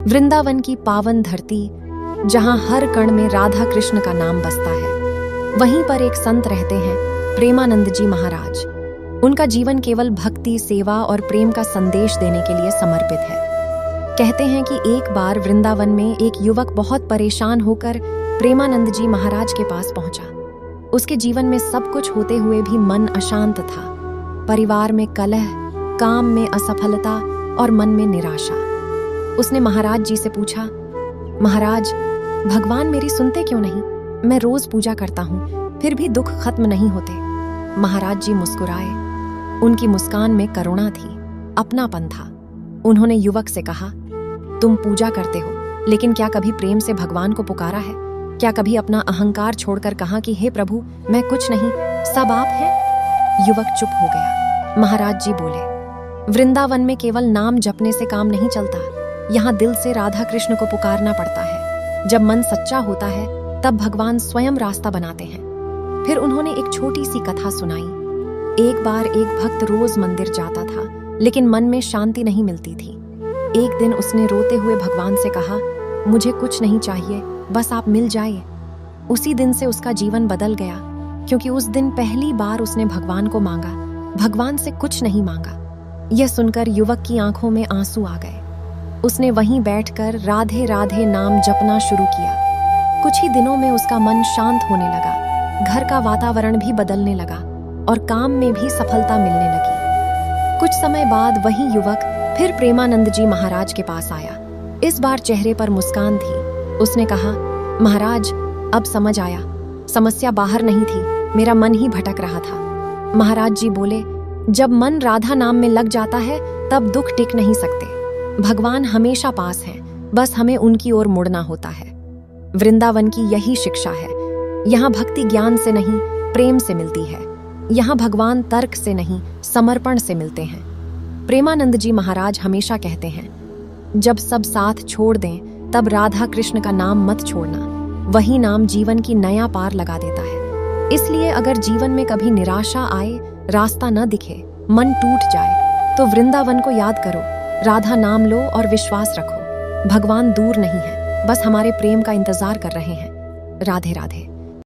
वृंदावन की पावन धरती, जहां हर कण में राधा कृष्ण का नाम बसता है, वहीं पर एक संत रहते हैं, प्रेमानंद जी महाराज। उनका जीवन केवल भक्ति, सेवा और प्रेम का संदेश देने के लिए समर्पित है। कहते हैं कि एक बार वृंदावन में एक युवक बहुत परेशान होकर प्रेमानंद जी महाराज के पास पहुंचा। उसके जीवन में सब कुछ होते हुए भी मन अशांत था। परिवार में कलह, काम में असफलता और मन में निराशा। उसने महाराज जी से पूछा, महाराज, भगवान मेरी सुनते क्यों नहीं? मैं रोज पूजा करता हूँ, फिर भी दुख खत्म नहीं होते। महाराज जी मुस्कुराए। उनकी मुस्कान में करुणा थी, अपनापन था। उन्होंने युवक से कहा, तुम पूजा करते हो, लेकिन क्या कभी प्रेम से भगवान को पुकारा है? क्या कभी अपना अहंकार छोड़कर कहा कि हे प्रभु, मैं कुछ नहीं, सब आप हैं? युवक चुप हो गया। महाराज जी बोले, वृंदावन में केवल नाम जपने से काम नहीं चलता। यहाँ दिल से राधा कृष्ण को पुकारना पड़ता है। जब मन सच्चा होता है, तब भगवान स्वयं रास्ता बनाते हैं। फिर उन्होंने एक छोटी सी कथा सुनाई। एक बार एक भक्त रोज मंदिर जाता था, लेकिन मन में शांति नहीं मिलती थी। एक दिन उसने रोते हुए भगवान से कहा, मुझे कुछ नहीं चाहिए, बस आप मिल जाइए। उसी दिन से उसका जीवन बदल गया, क्योंकि उस दिन पहली बार उसने भगवान को मांगा, भगवान से कुछ नहीं मांगा। यह सुनकर युवक की आंखों में आंसू आ गए। उसने वहीं बैठकर राधे राधे नाम जपना शुरू किया। कुछ ही दिनों में उसका मन शांत होने लगा, घर का वातावरण भी बदलने लगा और काम में भी सफलता मिलने लगी। कुछ समय बाद वही युवक फिर प्रेमानंद जी महाराज के पास आया। इस बार चेहरे पर मुस्कान थी। उसने कहा, महाराज, अब समझ आया, समस्या बाहर नहीं थी, मेरा मन ही भटक रहा था। महाराज जी बोले, जब मन राधा नाम में लग जाता है, तब दुख टिक नहीं सकते। भगवान हमेशा पास हैं, बस हमें उनकी ओर मुड़ना होता है। वृंदावन की यही शिक्षा है। यहाँ भक्ति ज्ञान से नहीं, प्रेम से मिलती है। यहाँ भगवान तर्क से नहीं, समर्पण से मिलते हैं। प्रेमानंद जी महाराज हमेशा कहते हैं, जब सब साथ छोड़ दें, तब राधा कृष्ण का नाम मत छोड़ना। वही नाम जीवन की नया पार लगा देता है। इसलिए अगर जीवन में कभी निराशा आए, रास्ता न दिखे, मन टूट जाए, तो वृंदावन को याद करो, राधा नाम लो और विश्वास रखो। भगवान दूर नहीं है, बस हमारे प्रेम का इंतजार कर रहे हैं। राधे राधे।